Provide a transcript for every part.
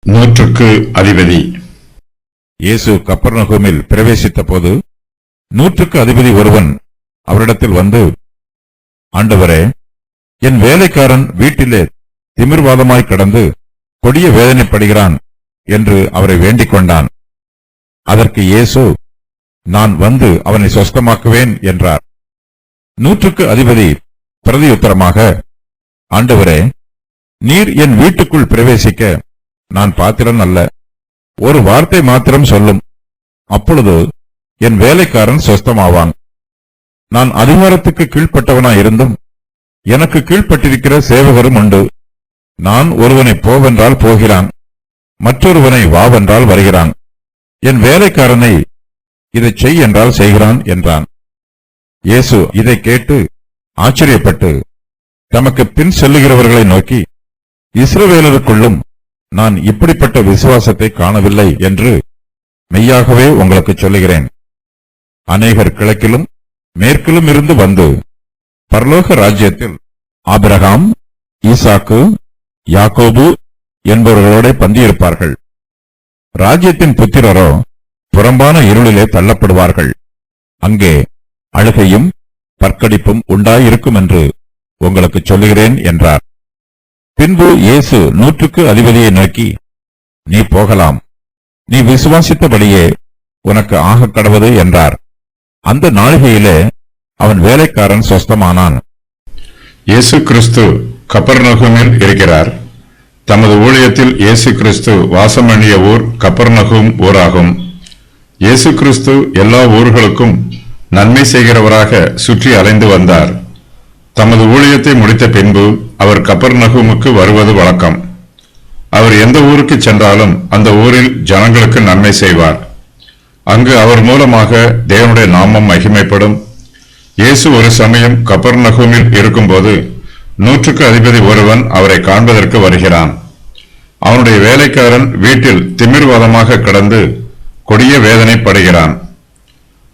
நூற்றுக்கு அதிபதி. இயேசு கப்பர்நகூமில் பிரவேசித்த போது நூற்றுக்கு அதிபதி ஒருவன் அவரிடத்தில் வந்து, ஆண்டவரே, என் வேலைக்காரன் வீட்டிலே திமிர்வாதமாய் கடந்து கொடிய வேதனைப்படுகிறான் என்று அவரை வேண்டிக் கொண்டான். அதற்கு இயேசு, நான் வந்து அவனை சொஸ்தமாக்குவேன் என்றார். நூற்றுக்கு அதிபதி பிரதியுத்தரமாக, ஆண்டவரே, நீர் என் வீட்டுக்குள் பிரவேசிக்க நான் பாத்திரன் அல்ல. ஒரு வார்த்தை மாத்திரம் சொல்லும், அப்பொழுது என் வேலைக்காரன் சொஸ்தமாவான். நான் அதிகாரத்துக்கு கீழ்ப்பட்டவனாயிருந்தும் எனக்கு கீழ்ப்பட்டிருக்கிற சேவகரும் உண்டு. நான் ஒருவனை போவென்றால் போகிறான், மற்றொருவனை வாவென்றால் வருகிறான். என் வேலைக்காரனை இதை செய் என்றால் செய்கிறான் என்றான். இயேசு இதை கேட்டு ஆச்சரியப்பட்டு தமக்கு பின் செல்லுகிறவர்களை நோக்கி, இஸ்ரவேலருக்குள்ளும் நான் இப்படிப்பட்ட விசுவாசத்தை காணவில்லை என்று மெய்யாகவே உங்களுக்கு சொல்லுகிறேன். அநேகர் கிழக்கிலும் மேற்கிலும் இருந்து வந்து பரலோக ராஜ்யத்தில் ஆபிரகாம், ஈசாக்கு, யாக்கோபு என்பவர்களோட பந்தியிருப்பார்கள். ராஜ்யத்தின் புத்திரரோ புறம்பான இருளிலே தள்ளப்படுவார்கள். அங்கே அழுகையும் பற்கடிப்பும் உண்டாயிருக்கும் என்று உங்களுக்கு சொல்லுகிறேன் என்றார். பின்பு இயேசு நூற்றுக்கு அதிபதியை நோக்கி, நீ போகலாம், நீ விசுவாசித்தபடியே உனக்கு ஆகக் கடவது என்றார். அந்த நாழிகையிலே அவன் வேலைக்காரன் சொஸ்தமானான். இயேசு கிறிஸ்து கப்பர்நகூமில் இருக்கிறார். தமது ஊழியத்தில் இயேசு கிறிஸ்து வாசம் பண்ணிய ஊர் கப்பர்நகூம் ஊராகும். இயேசு கிறிஸ்து எல்லா ஊர்களுக்கும் நன்மை செய்கிறவராக சுற்றி அலைந்து வந்தார். தமது ஊழியத்தை முடித்த பின்பு அவர் கப்பர்நகூமுக்கு வருவது வழக்கம். அவர் எந்த ஊருக்கு சென்றாலும் அந்த ஊரில் ஜனங்களுக்கு நன்மை செய்வார். அங்கு அவர் மூலமாக தேவனுடைய நாமம் மகிமைப்படும். இயேசு ஒரு சமயம் கப்பர்நகூமில் இருக்கும்போது நூற்றுக்கு அதிபதி ஒருவன் அவரை காண்பதற்கு வருகிறான். அவனுடைய வேலைக்காரன் வீட்டில் திமிர்வாதமாக கிடந்து கொடிய வேதனைப்படுகிறான்.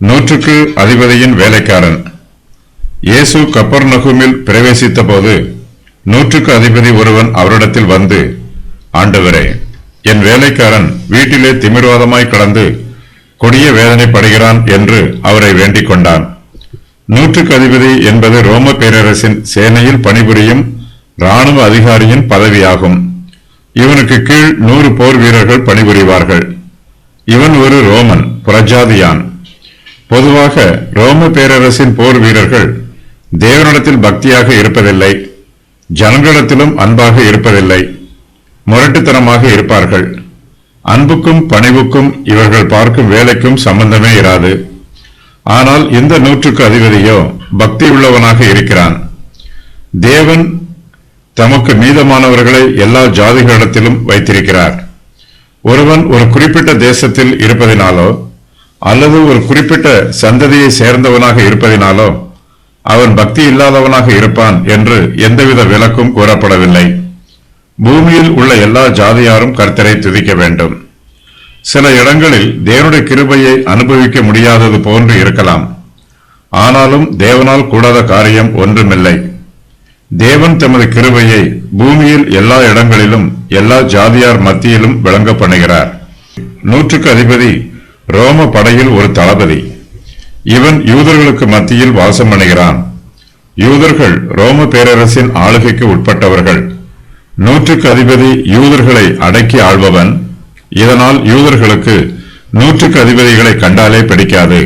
நூற்றுக்கு அதிபதியின் வேலைக்காரன். இயேசு கப்பர்நகூமில் பிரவேசித்த போது நூற்றுக்கு அதிபதி ஒருவன் அவரிடத்தில் வந்து, ஆண்டவரே, என் வேலைக்காரன் வீட்டிலே திமிர்வாதமாய் கடந்து கொடிய வேதனைப்படுகிறான் என்று அவரை வேண்டிக் கொண்டான். நூற்றுக்கு அதிபதி என்பது ரோம பேரரசின் சேனையில் பணிபுரியும் இராணுவ அதிகாரியின் பதவியாகும். இவனுக்கு கீழ் 100 போர் வீரர்கள் பணிபுரிவார்கள். இவன் ஒரு ரோமன், புறஜாதியான். பொதுவாக ரோம பேரரசின் போர் வீரர்கள் தேவனிடத்தில் பக்தியாக இருப்பதில்லை, ஜனங்களிடத்திலும் அன்பாக இருப்பதில்லை, முரட்டுத்தனமாக இருப்பார்கள். அன்புக்கும் பணிவுக்கும் இவர்கள் பார்க்கும் வேலைக்கும் சம்பந்தமே இராது. ஆனால் இந்த நூற்றுக்கு அதிபதியோ பக்தி உள்ளவனாக இருக்கிறான். தேவன் தமக்கு மீதமானவர்களை எல்லா ஜாதிகளிடத்திலும் வைத்திருக்கிறார். ஒருவன் ஒரு குறிப்பிட்ட தேசத்தில் இருப்பதினாலோ அல்லது ஒரு குறிப்பிட்ட சந்ததியை சேர்ந்தவனாக இருப்பதினாலோ அவன் பக்தி இல்லாதவனாக இருப்பான் என்று எந்தவித விலக்கும் கூறப்படவில்லை. பூமியில் உள்ள எல்லா ஜாதியாரும் கர்த்தரை துதிக்க வேண்டும். சில இடங்களில் தேவனுடைய கிருபையை அனுபவிக்க முடியாதது போன்று இருக்கலாம். ஆனாலும் தேவனால் கூடாத காரியம் ஒன்றுமில்லை. தேவன் தமது கிருபையை பூமியில் எல்லா இடங்களிலும் எல்லா ஜாதியார் மத்தியிலும் விளங்க பண்ணுகிறார். நூற்றுக்கு அதிபதி ரோம படையில் ஒரு தளபதி. இவன் யூதர்களுக்கு மத்தியில் வாசம் பண்ணுகிறான். யூதர்கள் ரோம பேரரசின் ஆளுகைக்கு உட்பட்டவர்கள். நூற்றுக்கு அதிபதி யூதர்களை அடக்கி ஆள்பவன். இதனால் யூதர்களுக்கு நூற்றுக்கு அதிபதிகளை கண்டாலே பிடிக்காது.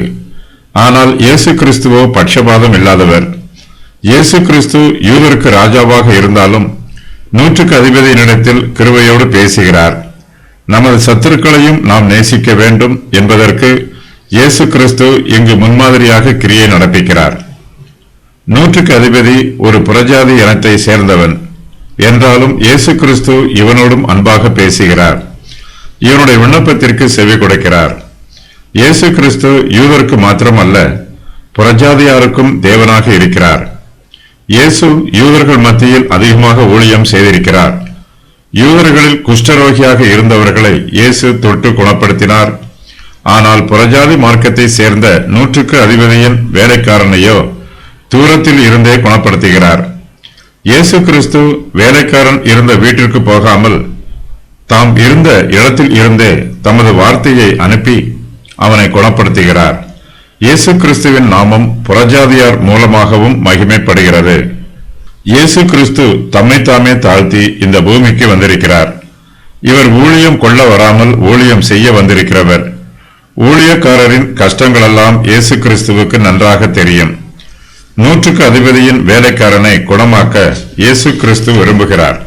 ஆனால் இயேசு கிறிஸ்துவோ பட்சபாதம் இல்லாதவர். இயேசு கிறிஸ்து யூதருக்கு ராஜாவாக இருந்தாலும் நூற்றுக்கு அதிபதியினிடத்தில் கிருபையோடு பேசுகிறார். நமது சத்துருக்களையும் நாம் நேசிக்க வேண்டும் என்பதற்கு இயேசு கிறிஸ்து இங்கு முன்மாதிரியாக கிரியை நடப்பிக்கிறார். நூற்றுக்கு அதிபதி ஒரு புறஜாதி இனத்தை சேர்ந்தவன் என்றாலும் இயேசு கிறிஸ்து இவனோடும் அன்பாக பேசுகிறார். இவனுடைய விண்ணப்பத்திற்கு செவி கொடுக்கிறார். இயேசு கிறிஸ்து யூதருக்கு மாத்திரமல்ல, புறஜாதியாருக்கும் தேவனாக இருக்கிறார். இயேசு யூதர்கள் மத்தியில் அதிகமாக ஊழியம் செய்திருக்கிறார். யூதர்களில் குஷ்டரோகியாக இருந்தவர்களை இயேசு தொட்டு குணப்படுத்தினார். ஆனால் புறஜாதி மார்க்கத்தை சேர்ந்த நூற்றுக்கு அதிபதியின் வேலைக்காரனையோ தூரத்தில் இருந்தே குணப்படுத்துகிறார். இயேசு கிறிஸ்து வேலைக்காரன் இருந்த வீட்டிற்கு போகாமல் தாம் இருந்த இடத்தில் இருந்தே தமது வார்த்தையை அனுப்பி அவனை குணப்படுத்துகிறார். இயேசு கிறிஸ்துவின் நாமம் புறஜாதியார் மூலமாகவும் மகிமைப்படுகிறது. இயேசு கிறிஸ்து தம்மைத்தாமே தாழ்த்தி இந்த பூமிக்கு வந்திருக்கிறார். இவர் ஊழியம் கொள்ள வராமல் ஊழியம் செய்ய வந்திருக்கிறவர். ஊழியக்காரரின் கஷ்டங்களெல்லாம் இயேசு கிறிஸ்துவுக்கு நன்றாக தெரியும். 100க்கு அதிபதியின் வேலைக்காரனை குணமாக்க இயேசு கிறிஸ்து விரும்புகிறார்.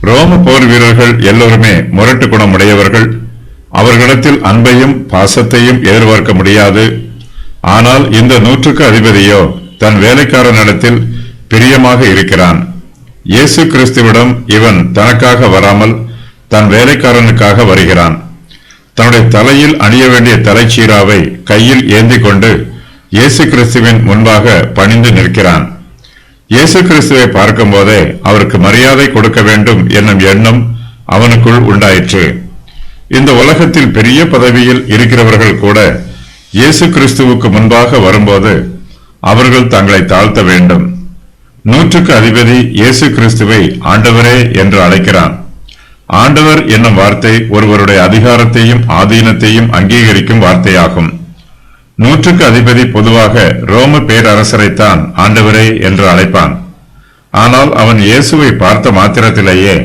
ரோம போர் வீரர்கள் எல்லோருமே முரட்டு குணமுடையவர்கள். அவர்களிடத்தில் அன்பையும் பாசத்தையும் எதிர்பார்க்க முடியாது. ஆனால் இந்த 100க்கு அதிபதியோ தன் வேலைக்காரனிடத்தில் பிரியமாக இருக்கிறான். இயேசு கிறிஸ்துவிடம் இவன் தனக்காக வராமல் தன் வேலைக்காரனுக்காக வருகிறான். தன்னுடைய தலையில் அணிய வேண்டிய தலைச்சீராவை கையில் ஏந்தி கொண்டு இயேசு கிறிஸ்துவின் முன்பாக பணிந்து நிற்கிறான். இயேசு கிறிஸ்துவை பார்க்கும் போதே அவருக்கு மரியாதை கொடுக்க வேண்டும் என்னும் எண்ணம் அவனுக்குள் உண்டாயிற்று. இந்த உலகத்தில் பெரிய பதவியில் இருக்கிறவர்கள் கூட இயேசு கிறிஸ்துவுக்கு முன்பாக வரும்போது அவர்கள் தங்களை தாழ்த்த வேண்டும். 100க்கு அதிபதி இயேசு கிறிஸ்துவை ஆண்டவரே என்று அழைக்கிறான். ஆண்டவர் என்னும் வார்த்தை ஒருவருடைய அதிகாரத்தையும் ஆதீனத்தையும் அங்கீகரிக்கும் வார்த்தையாகும். 100க்கு அதிபதி பொதுவாக ரோம பேரரசரைத்தான் ஆண்டவரே என்று அழைப்பான். ஆனால் அவன் இயேசுவை பார்த்த மாத்திரத்திலேயே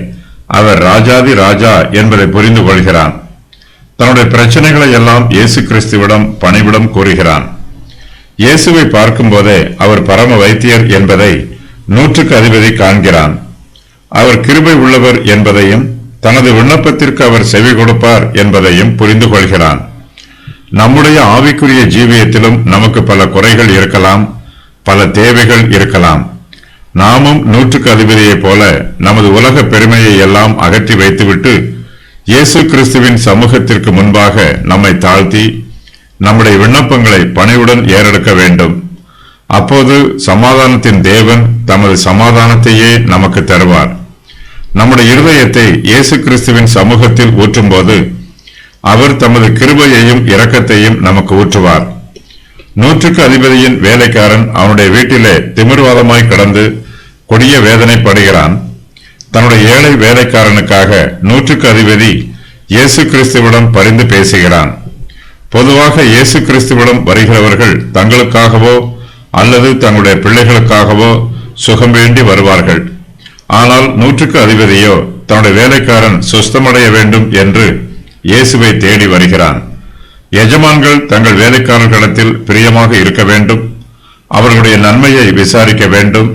அவர் ராஜாதி ராஜா என்பதை புரிந்து கொள்கிறான். தன்னுடைய பிரச்சனைகளை எல்லாம் இயேசு கிறிஸ்துவிடம் பணிவிடம் கூறுகிறான். இயேசுவை பார்க்கும் போதே அவர் பரம வைத்தியர் என்பதை 100க்கு அதிபதி காண்கிறான். அவர் கிருபை உள்ளவர் என்பதையும் தனது விண்ணப்பத்திற்கு அவர் செவி கொடுப்பார் என்பதையும் புரிந்து கொள்கிறான். நம்முடைய ஆவிக்குரிய ஜீவியத்திலும் நமக்கு பல குறைகள் இருக்கலாம், பல தேவைகள் இருக்கலாம். நாமும் 100க்கு அதிபதியைப் போல நமது உலக பெருமையை எல்லாம் அகற்றி வைத்துவிட்டு இயேசு கிறிஸ்துவின் சமூகத்திற்கு முன்பாக நம்மை தாழ்த்தி நம்முடைய விண்ணப்பங்களை பணிவுடன் ஏறெடுக்க வேண்டும். அப்போது சமாதானத்தின் தேவன் தமது சமாதானத்தையே நமக்கு தருவார். நம்முடைய இருதயத்தை இயேசு கிறிஸ்துவின் சமூகத்தில் ஊற்றும்போது அவர் தமது கிருபையையும் இரக்கத்தையும் நமக்கு ஊற்றுவார். 100க்கு அதிபதியின் வேலைக்காரன் அவனுடைய வீட்டிலே திமிர்வாதமாய் கடந்து கொடிய வேதனைப்படுகிறான். தன்னுடைய ஏழை வேலைக்காரனுக்காக 100க்கு அதிபதி இயேசு கிறிஸ்துவிடம் பரிந்து பேசுகிறான். பொதுவாக இயேசு கிறிஸ்துவிடம் வருகிறவர்கள் தங்களுக்காகவோ அல்லது தங்களுடைய பிள்ளைகளுக்காகவோ சுகம் வேண்டி வருவார்கள். ஆனால் 100க்கு அதிபதியோ தன்னுடைய வேலைக்காரன் சுஸ்தமடைய வேண்டும் என்று இயேசுவை தேடி வருகிறான். எஜமான்கள் தங்கள் வேலைக்காரர்களிடத்தில் பிரியமாக இருக்க வேண்டும். அவர்களுடைய நன்மையை விசாரிக்க வேண்டும்.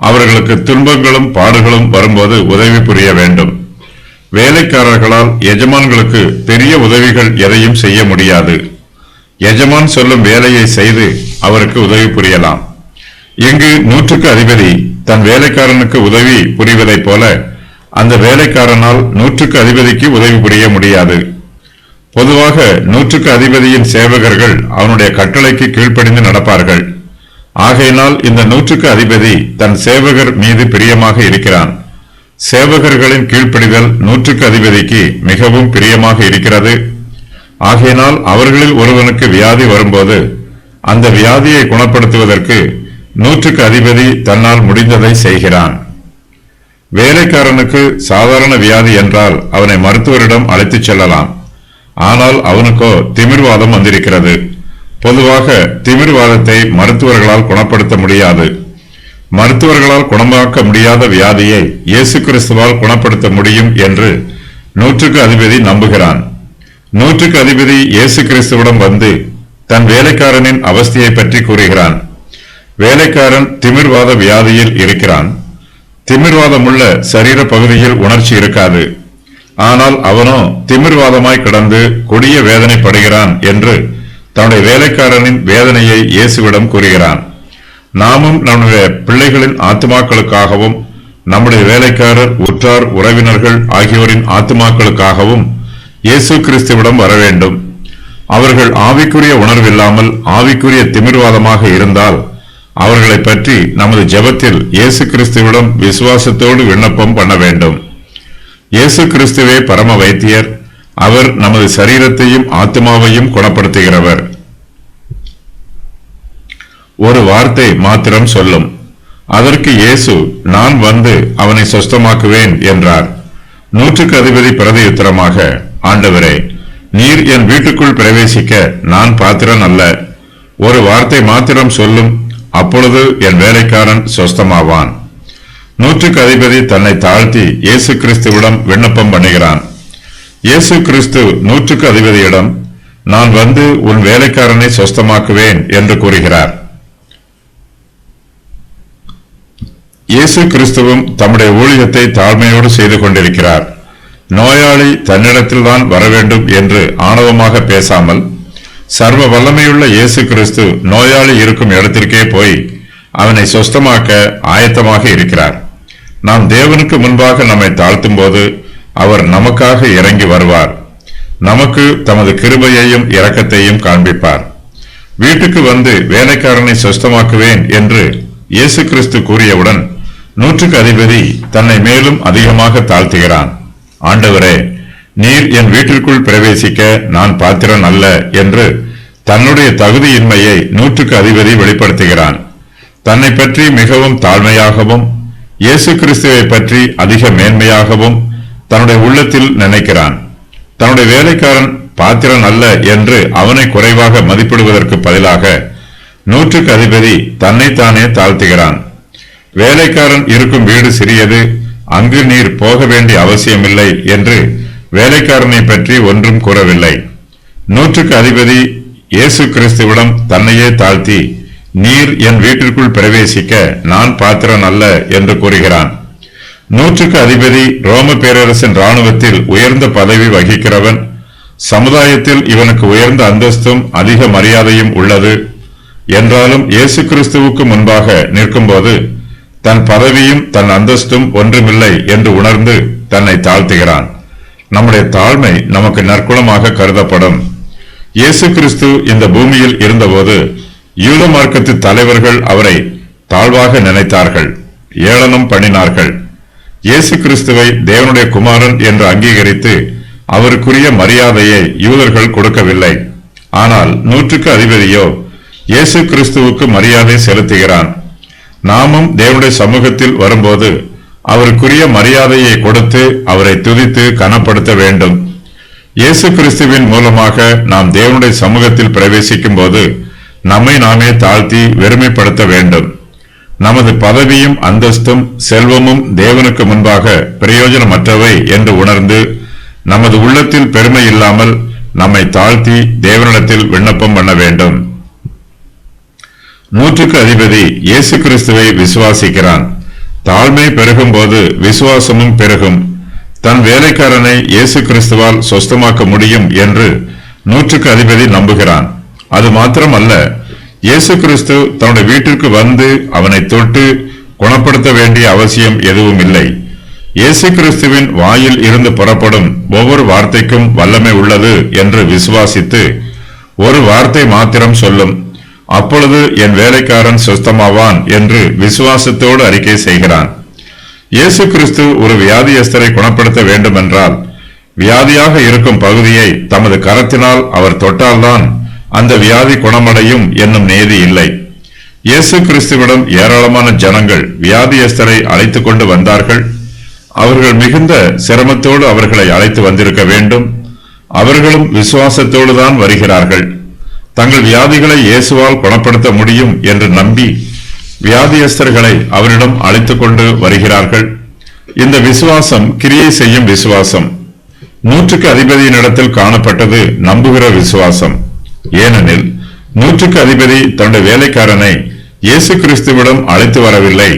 அவர்களுக்கு துன்பங்களும் பாடுகளும் வரும்போது உதவி புரிய வேண்டும். வேலைக்காரர்களால் எஜமான்களுக்கு பெரிய உதவிகள் எதையும் செய்ய முடியாது. எஜமான் சொல்லும் வேலையை செய்து அவருக்கு உதவி புரியலாம். இங்கு 100க்கு அதிபதி தன் வேலைக்காரனுக்கு உதவி புரிவதைப் போல அந்த வேலைக்காரனால் 100க்கு அதிபதிக்கு உதவி புரிய முடியாது. பொதுவாக 100க்கு அதிபதியின் சேவகர்கள் அவனுடைய கட்டளைக்கு கீழ்ப்படிந்து நடப்பார்கள். ஆகையினால் இந்த 100க்கு அதிபதி தன் சேவகர் மீது பிரியமாக இருக்கிறான். சேவகர்களின் கீழ்ப்படிதல் 100க்கு அதிபதிக்கு மிகவும் பிரியமாக இருக்கிறது. ஆகையினால் அவர்களில் ஒருவனுக்கு வியாதி வரும்போது அந்த வியாதியை குணப்படுத்துவதற்கு 100க்கு அதிபதி தன்னால் முடிந்ததை செய்கிறான். வேலைக்காரனுக்கு சாதாரண வியாதி என்றால் அவனை மருத்துவரிடம் அழைத்துச் செல்லலாம். ஆனால் அவனுக்கோ திமிர்வாதம் வந்திருக்கிறது. பொதுவாக திமிர்வாதத்தை மருத்துவர்களால் குணப்படுத்த முடியாது. மருத்துவர்களால் குணமாக்க முடியாத வியாதியை இயேசு கிறிஸ்துவால் குணப்படுத்த முடியும் என்று 100க்கு அதிபதி நம்புகிறான். 100க்கு அதிபதி இயேசு கிறிஸ்துவிடம் வந்து தன் வேலைக்காரனின் அவஸ்தையை பற்றி கூறுகிறான். வேலைக்காரன் திமிர்வாத வியாதியில் இருக்கிறான். திமிர்வாதமுள்ள சரீர பகுதியில் உணர்ச்சி இருக்காது. ஆனால் அவனோ திமிர்வாதமாய் கிடந்து கொடிய வேதனைப்படுகிறான் என்று தன்னுடைய வேலைக்காரனின் வேதனையை இயேசுவிடம் கூறுகிறான். நாமும் நம்முடைய பிள்ளைகளின் ஆத்துமாக்களுக்காகவும் நம்முடைய வேலைக்காரர், உற்றார், உறவினர்கள் ஆகியோரின் ஆத்துமாக்களுக்காகவும் இயேசு கிறிஸ்துவிடம் வர வேண்டும். அவர்கள் ஆவிக்குரிய உணர்வில்லாமல் ஆவிக்குரிய திமிர்வாதமாக இருந்தால் அவர்களை பற்றி நமது ஜெபத்தில் இயேசு கிறிஸ்துவிடம் விசுவாசத்தோடு விண்ணப்பம் பண்ண வேண்டும். இயேசு கிறிஸ்துவே பரம வைத்தியர். அவர் நமது சரீரத்தையும் ஆத்மாவையும் குணப்படுத்துகிறவர். ஒரு வார்த்தை மாத்திரம் சொல்லும். அதற்கு இயேசு, நான் வந்து அவனை சொஸ்தமாக்குவேன் என்றார். நூற்றுக்கு அதிபதி பிரதியுத்தரமாக, ஆண்டவரே, நீர் என் வீட்டுக்குள் பிரவேசிக்க நான் பாத்திரன் அல்ல. ஒரு வார்த்தை மாத்திரம் சொல்லும், அப்பொழுது என் வேலைக்காரன் சொஸ்தமாவான். நூற்றுக்கு அதிபதி தன்னை தாழ்த்தி இயேசு கிறிஸ்துவிடம் விண்ணப்பம் பண்ணுகிறான். இயேசு கிறிஸ்து நூற்றுக்கு அதிபதியிடம், நான் வந்து உன் வேலைக்காரனை சொஸ்தமாக்குவேன் என்று கூறுகிறார். இயேசு கிறிஸ்துவும் தம்முடைய ஊழியத்தை தாழ்மையோடு செய்து கொண்டிருக்கிறார். நோயாளி தன்னிடத்தில்தான் வர வேண்டும் என்று ஆணவமாக பேசாமல், சர்வ வல்லமையுள்ள இயேசு கிறிஸ்து நோயாளி இருக்கும் இடத்திற்கே போய் அவனை சொஸ்தமாக்க ஆயத்தமாக இருக்கிறார். நாம் தேவனுக்கு முன்பாக நம்மை தாழ்த்தும் போது அவர் நமக்காக இறங்கி வருவார். நமக்கு தமது கிருபையையும் இரக்கத்தையும் காண்பிப்பார். வீட்டுக்கு வந்து வேலைக்காரனை சொஸ்தமாக்குவேன் என்று இயேசு கிறிஸ்து கூறியவுடன் நூற்றுக்கு அதிபதி தன்னை மேலும் அதிகமாக தாழ்த்துகிறான். ஆண்டவரே, நீர் என் வீட்டிற்குள் பிரவேசிக்க நான் பாத்திரன் அல்ல என்று தன்னுடைய தகுதியின்மையை நூற்றுக்கு அதிபதி வெளிப்படுத்துகிறான். தன்னை பற்றி மிகவும் தாழ்மையாகவும் இயேசு கிறிஸ்துவை பற்றி அதிக மேன்மையாகவும் தன்னுடைய உள்ளத்தில் நினைக்கிறான். தன்னுடைய வேலைக்காரன் பாத்திரன் அல்ல என்று அவனை குறைவாக மதிப்பிடுவதற்கு பதிலாக நூற்றுக்கு அதிபதி தன்னைத்தானே தாழ்த்துகிறான். வேலைக்காரன் இருக்கும் வீடு சிறியது, அங்கு நீர் போக வேண்டிய அவசியமில்லை என்று வேலைக்காரனை பற்றி ஒன்றும் கூறவில்லை. நூற்றுக்கு அதிபதி இயேசு கிறிஸ்துவிடம் தன்னையே தாழ்த்தி, நீர் என் வீட்டிற்குள் பிரவேசிக்க நான் பாத்திரன் அல்ல என்று கூறுகிறான். நூற்றுக்கு அதிபதி ரோம பேரரசின் இராணுவத்தில் உயர்ந்த பதவி வகிக்கிறவன். சமுதாயத்தில் இவனுக்கு உயர்ந்த அந்தஸ்தும் அதிக மரியாதையும் உள்ளது. என்றாலும் இயேசு கிறிஸ்துவுக்கு முன்பாக நிற்கும்போது தன் பதவியும் தன் அந்தஸ்தும் ஒன்றுமில்லை என்று உணர்ந்து தன்னை தாழ்த்துகிறான். நம்முடைய தாழ்மை நமக்கு நற்குணமாக கருதப்படும். இயேசு கிறிஸ்து இந்த பூமியில் இருந்தபோது யூத மார்க்கத்து தலைவர்கள் அவரை தாழ்வாக நினைத்தார்கள், ஏளனம் பண்ணினார்கள். இயேசு கிறிஸ்துவை தேவனுடைய குமாரன் என்று அங்கீகரித்து அவருக்குரிய மரியாதையை யூதர்கள் கொடுக்கவில்லை. ஆனால் நூற்றுக்கு அதிபதியோ இயேசு கிறிஸ்துவுக்கு மரியாதை செலுத்துகிறான். நாமும் தேவனுடைய சமூகத்தில் வரும்போது அவருக்குரிய மரியாதையை கொடுத்து அவரை துதித்து கனப்படுத்த வேண்டும். இயேசு கிறிஸ்துவின் மூலமாக நாம் தேவனுடைய சமூகத்தில் பிரவேசிக்கும் போது நம்மை நாமே தாழ்த்தி வெறுமைப்படுத்த வேண்டும். நமது பதவியும் அந்தஸ்தும் செல்வமும் தேவனுக்கு முன்பாக பிரயோஜனமற்றவை என்று உணர்ந்து நமது உள்ளத்தில் பெருமை இல்லாமல் நம்மை தாழ்த்தி தேவனிடத்தில் விண்ணப்பம் பண்ண வேண்டும். நூற்றுக்கு அதிபதி இயேசு கிறிஸ்துவை விசுவாசிக்கிறான். தாழ்மை பெருகும் போது விசுவாசமும் பெருகும். தன் வேலைக்காரனை இயேசு கிறிஸ்துவால் சொஸ்தமாக்க முடியும் என்று நூற்றுக்கு அதிபதி நம்புகிறான். அது மாத்திரமல்ல, இயேசு கிறிஸ்து தன்னுடைய வீட்டிற்கு வந்து அவனை தொட்டு குணப்படுத்த வேண்டிய அவசியம் எதுவும் இல்லை. இயேசு கிறிஸ்துவின் வாயில் இருந்து புறப்படும் ஒவ்வொரு வார்த்தைக்கும் வல்லமை உள்ளது என்று விசுவாசித்து ஒரு வார்த்தை மாத்திரம் சொல்லும், அப்பொழுது என் வேலைக்காரன் சொஸ்தமாவான் என்று விசுவாசத்தோடு அறிக்கை செய்கிறான். இயேசு கிறிஸ்து ஒரு வியாதியஸ்தரை குணப்படுத்த வேண்டுமென்றால் வியாதியாக இருக்கும் பகுதியை தமது கரத்தினால் அவர் தொட்டால்தான் அந்த வியாதி குணமடையும் என்னும் நியதி இல்லை. இயேசு கிறிஸ்துவிடம் ஏராளமான ஜனங்கள் வியாதியஸ்தரை அழைத்துக் கொண்டு வந்தார்கள். அவர்கள் மிகுந்த சிரமத்தோடு அவர்களை அழைத்து வந்திருக்க வேண்டும். அவர்களும் விசுவாசத்தோடுதான் வருகிறார்கள். தங்கள் வியாதிகளை இயேசுவால் குணப்படுத்த முடியும் என்று நம்பி வியாதியஸ்தர்களை அவரிடம் அழைத்துக் கொண்டு வருகிறார்கள். இந்த விசுவாசம் கிரியை செய்யும் விசுவாசம். நூற்றுக்கு அதிபதியினிடத்தில் காணப்பட்டது நம்புகிற விசுவாசம். ஏனெனில் நூற்றுக்கு அதிபதி தன்னுடைய வேலைக்காரனை இயேசு கிறிஸ்துவிடம் அழைத்து வரவில்லை.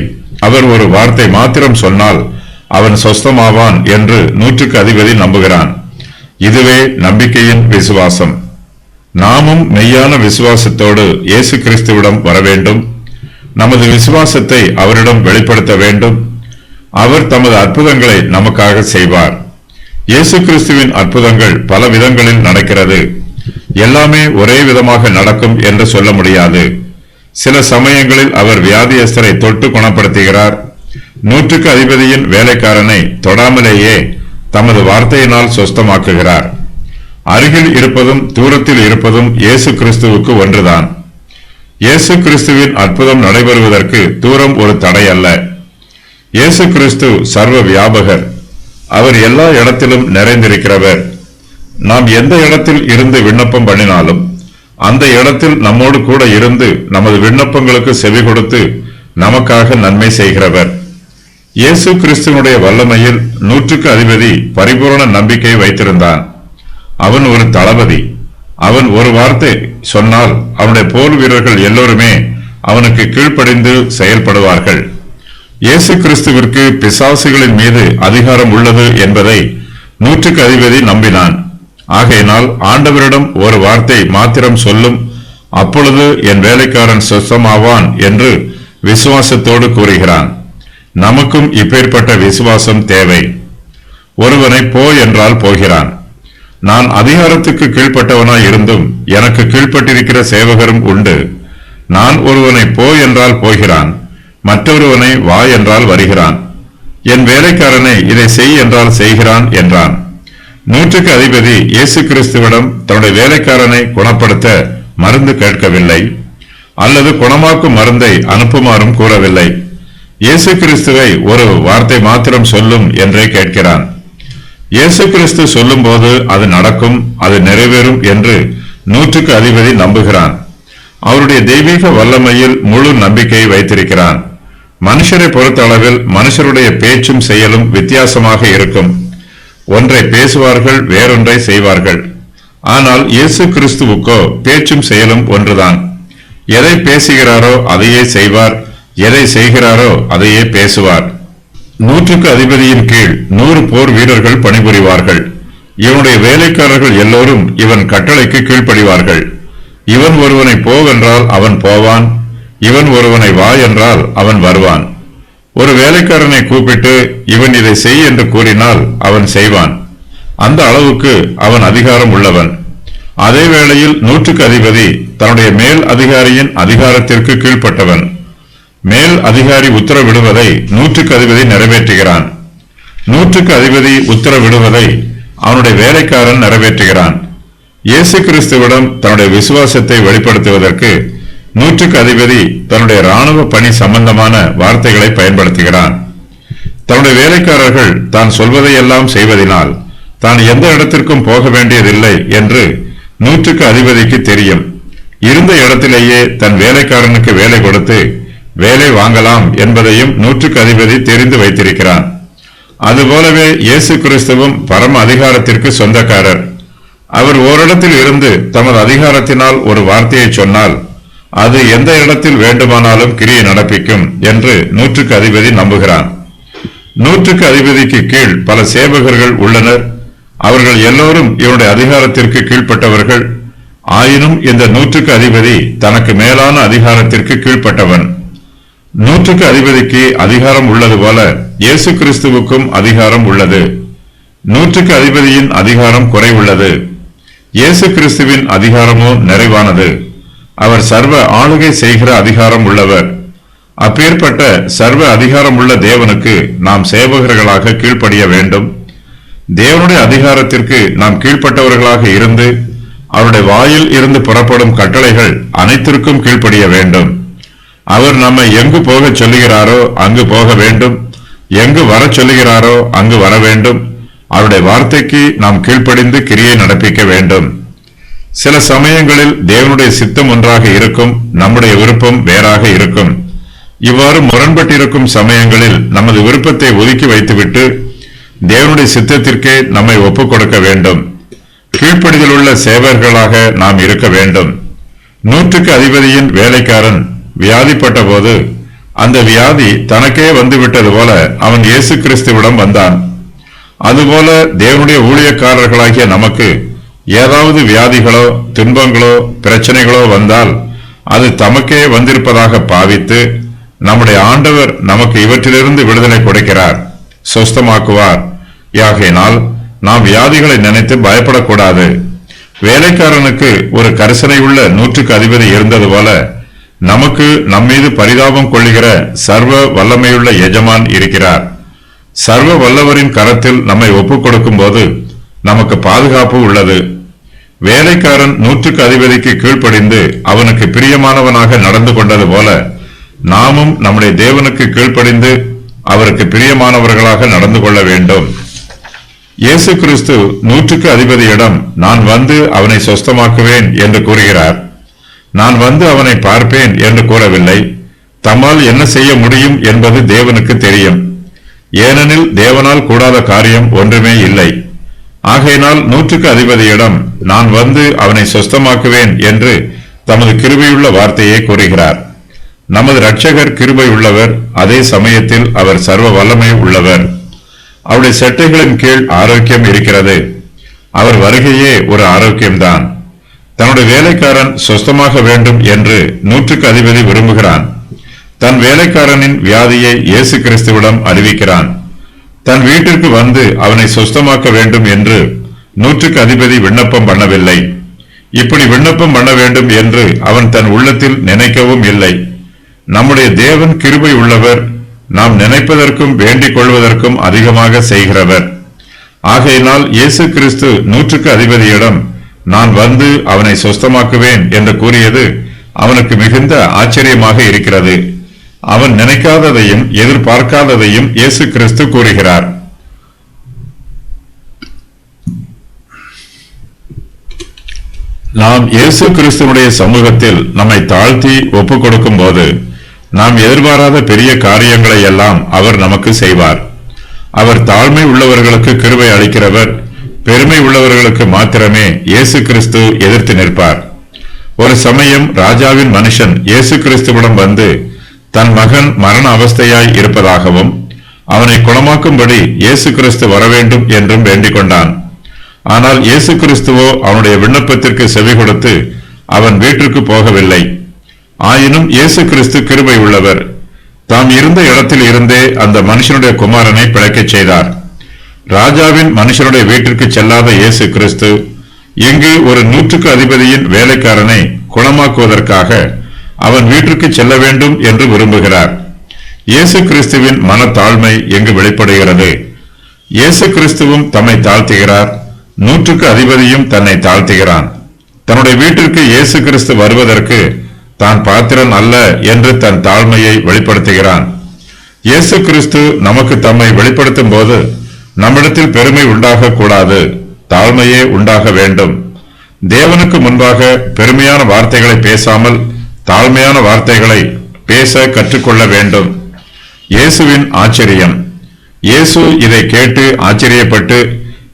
அவர் ஒரு வார்த்தை மாத்திரம் சொன்னால் அவன் சொஸ்தமாவான் என்று நூற்றுக்கு அதிபதி நம்புகிறான். இதுவே நம்பிக்கையின் விசுவாசம். நாமும் மெய்யான விசுவாசத்தோடு இயேசு கிறிஸ்துவிடம் வர வேண்டும். நமது விசுவாசத்தை அவரிடம் வெளிப்படுத்த வேண்டும். அவர் தமது அற்புதங்களை நமக்காக செய்வார். இயேசு கிறிஸ்துவின் அற்புதங்கள் பல விதங்களில் நடக்கிறது. எல்லாமே ஒரே விதமாக நடக்கும் என்று சொல்ல முடியாது. சில சமயங்களில் அவர் வியாதியஸ்தரை தொட்டு குணப்படுத்துகிறார். நூற்றுக்கு அதிபதியின் வேலைக்காரனை தொடாமலேயே தமது வார்த்தையினால் சொஸ்தமாக்குகிறார். அருகில் இருப்பதும் தூரத்தில் இருப்பதும் இயேசு கிறிஸ்துவுக்கு ஒன்றுதான். இயேசு கிறிஸ்துவின் அற்புதம் நடைபெறுவதற்கு தூரம் ஒரு தடை அல்ல. இயேசு கிறிஸ்து சர்வ வியாபகர். அவர் எல்லா இடத்திலும் நிறைந்திருக்கிறவர். நாம் எந்த இடத்தில் இருந்து விண்ணப்பம் பண்ணினாலும் அந்த இடத்தில் நம்மோடு கூட இருந்து நமது விண்ணப்பங்களுக்கு செவி கொடுத்து நமக்காக நன்மை செய்கிறவர். இயேசு கிறிஸ்துவனுடைய வல்லமையில் 100க்கு அதிபதி பரிபூரண நம்பிக்கை வைத்திருந்தான். அவன் ஒரு தளபதி. அவன் ஒரு வார்த்தை சொன்னால் அவனுடைய போர் வீரர்கள் எல்லோருமே அவனுக்கு கீழ்ப்படிந்து செயல்படுவார்கள். இயேசு கிறிஸ்துவிற்கு பிசாசுகளின் மீது அதிகாரம் உள்ளது என்பதை 100க்கு அதிபதி நம்பினான். ஆகையினால் ஆண்டவரிடம் ஒரு வார்த்தை மாத்திரம் சொல்லும், அப்பொழுது என் வேலைக்காரன் சுத்தமாவான் என்று விசுவாசத்தோடு கூறுகிறான். நமக்கும் இப்பேற்பட்ட விசுவாசம் தேவை. ஒருவனை போ என்றால் போகிறான். நான் அதிகாரத்துக்கு கீழ்ப்பட்டவனாய் இருந்தும் எனக்கு கீழ்ப்பட்டிருக்கிற சேவகரும் உண்டு. நான் ஒருவனை போ என்றால் போகிறான், மற்றொருவனை வா என்றால் வருகிறான். என் வேலைக்காரனை இதை செய் என்றால் செய்கிறான் என்றான். 100க்கு அதிபதி இயேசு கிறிஸ்துவிடம் தன்னுடைய வேலைக்காரனை குணப்படுத்த மருந்து கேட்கவில்லை, அல்லது குணமாக்கும் மருந்தை அனுப்புமாறும் கூறவில்லை. இயேசு கிறிஸ்துவை ஒரு வார்த்தை மாத்திரம் சொல்லும் என்றே கேட்கிறான். இயேசு கிறிஸ்து சொல்லும் போது அது நடக்கும், அது நிறைவேறும் என்று 100க்கு அதிபதி நம்புகிறான். அவருடைய தெய்வீக வல்லமையில் முழு நம்பிக்கை வைத்திருக்கிறான். மனுஷரை பொறுத்த அளவில் மனுஷருடைய பேச்சும் செயலும் வித்தியாசமாக இருக்கும். ஒன்றை பேசுவார்கள், வேறொன்றை செய்வார்கள். ஆனால் இயேசு கிறிஸ்துவுக்கோ பேச்சும் செயலும் ஒன்றுதான். எதை பேசுகிறாரோ அதையே செய்வார், எதை செய்கிறாரோ அதையே பேசுவார். 100க்கு அதிபதியின் கீழ் 100 போர் வீரர்கள் பணிபுரிவார்கள். இவனுடைய வேலைக்காரர்கள் எல்லோரும் இவன் கட்டளைக்கு கீழ்ப்படிவார்கள். இவன் ஒருவனை போவென்றால் அவன் போவான், இவன் ஒருவனை வா என்றால் அவன் வருவான். ஒரு வேலைக்காரனை கூப்பிட்டு இவன் இதை செய் என்று கூறினால் அவன் செய்வான். அந்த அளவுக்கு அவன் அதிகாரம் உள்ளவன். அதே வேளையில் 100க்கு அதிபதி தன்னுடைய மேல் அதிகாரியின் அதிகாரத்திற்கு கீழ்ப்பட்டவன். மேல் அதிகாரி உத்தரவிடுவதை 100க்கு அதிபதி நிறைவேற்றுகிறான். 100க்கு அதிபதி உத்தரவிடுவதை அவனுடைய வேலைக்காரன் நிறைவேற்றுகிறான். இயேசு கிறிஸ்துவிடம் தன்னுடைய விசுவாசத்தை வெளிப்படுத்துவதற்கு 100க்கு அதிபதி தன்னுடைய இராணுவ பணி சம்பந்தமான வார்த்தைகளை பயன்படுத்துகிறான். தன்னுடைய வேலைக்காரர்கள் தான் சொல்வதையெல்லாம் செய்வதனால் தான் எந்த இடத்திற்கும் போக வேண்டியதில்லை என்று 100க்கு அதிபதிக்கு தெரியும். இருந்த இடத்திலேயே தன் வேலைக்காரனுக்கு வேலை கொடுத்து வேலை வாங்கலாம் என்பதையும் 100க்கு அதிபதி தெரிந்து வைத்திருக்கிறான். அதுபோலவே இயேசு கிறிஸ்துவும் பரம அதிகாரத்திற்கு சொந்தக்காரர். அவர் ஓரிடத்தில் இருந்து தமது அதிகாரத்தினால் ஒரு வார்த்தையை சொன்னால் அது எந்த இடத்தில் வேண்டுமானாலும் கிரியை நடப்பிக்கும் என்று 100க்கு அதிபதி நம்புகிறான். 100க்கு அதிபதிக்கு கீழ் பல சேவகர்கள் உள்ளனர். அவர்கள் எல்லோரும் இவனுடைய அதிகாரத்திற்கு கீழ்ப்பட்டவர்கள். ஆயினும் இந்த 100க்கு அதிபதி தனக்கு மேலான அதிகாரத்திற்கு கீழ்ப்பட்டவன். 100க்கு அதிபதிக்கு அதிகாரம் உள்ளது போல இயேசு கிறிஸ்துவுக்கும் அதிகாரம் உள்ளது. 100க்கு அதிபதியின் அதிகாரம் குறைவுள்ளது. இயேசு கிறிஸ்துவின் அதிகாரமோ நிறைவானது. அவர் சர்வ ஆளுகை செய்கிற அதிகாரம் உள்ளவர். அப்பேற்பட்ட சர்வ அதிகாரம் உள்ள தேவனுக்கு நாம் சேவகர்களாக கீழ்ப்படிய வேண்டும். தேவனுடைய அதிகாரத்திற்கு நாம் கீழ்ப்பட்டவர்களாக இருந்து அவருடைய வாயில் இருந்து புறப்படும் கட்டளைகள் அனைத்திற்கும் கீழ்ப்படிய வேண்டும். அவர் நம்மை எங்கு போகச் சொல்லுகிறாரோ அங்கு போக வேண்டும், எங்கு வரச் சொல்லுகிறாரோ அங்கு வர வேண்டும். அவருடைய வார்த்தைக்கு நாம் கீழ்ப்படிந்து கிரியை நடப்பிக்க வேண்டும். சில சமயங்களில் தேவனுடைய சித்தம் ஒன்றாக இருக்கும், நம்முடைய விருப்பம் வேறாக இருக்கும். இவ்வாறு முரண்பட்டிருக்கும் சமயங்களில் நமது விருப்பத்தை ஒதுக்கி வைத்துவிட்டு தேவனுடைய சித்தத்திற்கே நம்மை ஒப்புக் கொடுக்க வேண்டும். கீழ்ப்படிதல் உள்ள சேவகர்களாக நாம் இருக்க வேண்டும். 100க்கு அதிபதியின் வேலைக்காரன் வியாதிப்பட்ட போது அந்த வியாதி தனக்கே வந்துவிட்டது போல அவன் இயேசு கிறிஸ்துவிடம் வந்தான். அதுபோல தேவனுடைய ஊழியக்காரர்களாகிய நமக்கு ஏதாவது வியாதிகளோ துன்பங்களோ பிரச்சனைகளோ வந்தால் அது தமக்கே வந்திருப்பதாக பாவித்து நம்முடைய ஆண்டவர் நமக்கு இவற்றிலிருந்து விடுதலை கொடுக்கிறார், சொஸ்தமாக்குவார். ஆகையினால் நாம் வியாதிகளை நினைத்து பயப்படக்கூடாது. வேலைக்காரனுக்கு ஒரு கரிசனை உள்ள 100க்கு அதிபதி இருந்தது போல நமக்கு நம்மீது பரிதாபம் கொள்ளுகிற சர்வ வல்லமையுள்ள எஜமான் இருக்கிறார். சர்வ வல்லவரின் கரத்தில் நம்மை ஒப்புக் கொடுக்கும் போது நமக்கு பாதுகாப்பு உள்ளது. வேலைக்காரன் 100க்கு அதிபதிக்கு கீழ்ப்படிந்து அவனுக்கு பிரியமானவனாக நடந்து கொண்டது போல நாமும் நம்முடைய தேவனுக்கு கீழ்ப்படிந்து அவருக்கு பிரியமானவர்களாக நடந்து கொள்ள வேண்டும். இயேசு கிறிஸ்து நூற்றுக்கு அதிபதியிடம் நான் வந்து அவனை சொஸ்தமாக்குவேன் என்று கூறுகிறார். நான் வந்து அவனை பார்ப்பேன் என்று கூறவில்லை. தம்மால் என்ன செய்ய முடியும் என்பது தேவனுக்கு தெரியும். ஏனெனில் தேவனால் கூடாத காரியம் ஒன்றுமே இல்லை. ஆகையினால் நூற்றுக்கு அதிபதியிடம் நான் வந்து அவனை சொஸ்தமாக்குவேன் என்று தமது கிருபையுள்ள வார்த்தையை கூறுகிறார். நமது இரட்சகர் கிருபை உள்ளவர், அதே சமயத்தில் அவர் சர்வ வல்லமை உள்ளவர். அவருடைய செட்டைகளின் கீழ் ஆரோக்கியம் இருக்கிறது. அவர் வருகையே ஒரு ஆரோக்கியம்தான். தன்னுடைய வேலைக்காரன் சொஸ்தமாக வேண்டும் என்று நூற்றுக்கு அதிபதி விரும்புகிறான். தன் வேலைக்காரனின் வியாதியை இயேசு கிறிஸ்துவிடம் அறிவிக்கிறான். தன் வீட்டிற்கு வந்து அவனை சொஸ்தமாக்க வேண்டும் என்று நூற்றுக்கு அதிபதி விண்ணப்பம் பண்ணவில்லை. இப்படி விண்ணப்பம் பண்ண வேண்டும் என்று அவன் தன் உள்ளத்தில் நினைக்கவும் இல்லை. நம்முடைய தேவன் கிருபை உள்ளவர், நாம் நினைப்பதற்கும் வேண்டிக் கொள்வதற்கும் அதிகமாக செய்கிறவர். ஆகையினால் இயேசு கிறிஸ்து நூற்றுக்கு அதிபதியிடம் நான் வந்து அவனை சொஸ்தமாக்குவேன் என்று கூறியது அவனுக்கு மிகுந்த ஆச்சரியமாக இருக்கிறது. அவன் நினைக்காததையும் எதிர்பார்க்காததையும் இயேசு கிறிஸ்து கூறுகிறார். நாம் இயேசு கிறிஸ்துவுடைய சமூகத்தில் நம்மை தாழ்த்தி ஒப்புக் கொடுக்கும் போது நாம் எதிர்பாராத பெரிய காரியங்களை எல்லாம் அவர் நமக்கு செய்வார். அவர் தாழ்மை உள்ளவர்களுக்கு கிருபை அளிக்கிறவர், பெருமை உள்ளவர்களுக்கு மாத்திரமே இயேசு கிறிஸ்து எதிர்த்து நிற்பார். ஒரு சமயம் ராஜாவின் மனுஷன் இயேசு கிறிஸ்துவிடம் வந்து தன் மகன் மரண அவஸ்தையாய் இருப்பதாகவும் அவனை குணமாக்கும்படி இயேசு கிறிஸ்து வரவேண்டும் என்றும் வேண்டிக் கொண்டான். ஆனால் இயேசு கிறிஸ்துவோ அவனுடைய விண்ணப்பத்திற்கு செவி கொடுத்து அவன் வீட்டிற்கு போகவில்லை. ஆயினும் இயேசு கிறிஸ்து கிருபை உள்ளவர். தாம் இருந்த இடத்தில் இருந்தே அந்த மனுஷனுடைய குமாரனை பிழைக்கச் செய்தார். ராஜாவின் மனுஷனுடைய வீட்டிற்கு செல்லாத இயேசு கிறிஸ்து இங்கு ஒரு நூற்றுக்கு அதிபதியின் வேலைக்காரனை குணமாக்குவதற்காக அவன் வீட்டிற்கு செல்ல வேண்டும் என்று விரும்புகிறார். இயேசு கிறிஸ்துவின் மனத்தாழ்மை எங்கு வெளிப்படுகிறது. இயேசு கிறிஸ்துவும் தம்மை தாழ்த்துகிறார், நூற்றுக்கு அதிபதியும் தன்னை தாழ்த்துகிறான். தன்னுடைய வீட்டிற்கு இயேசு கிறிஸ்து வருவதற்கு தான் பாத்திரன் அல்ல என்று தன் தாழ்மையை வெளிப்படுத்துகிறான். இயேசு கிறிஸ்து நமக்கு தம்மை வெளிப்படுத்தும் போது நம்மிடத்தில் பெருமை உண்டாக கூடாது, தாழ்மையே உண்டாக வேண்டும். தேவனுக்கு முன்பாக பெருமையான வார்த்தைகளை பேசாமல் தாழ்மையான வார்த்தைகளை பேச கற்றுக்கொள்ள வேண்டும். இயேசுவின் ஆச்சரியம். இயேசு இதை கேட்டு ஆச்சரியப்பட்டு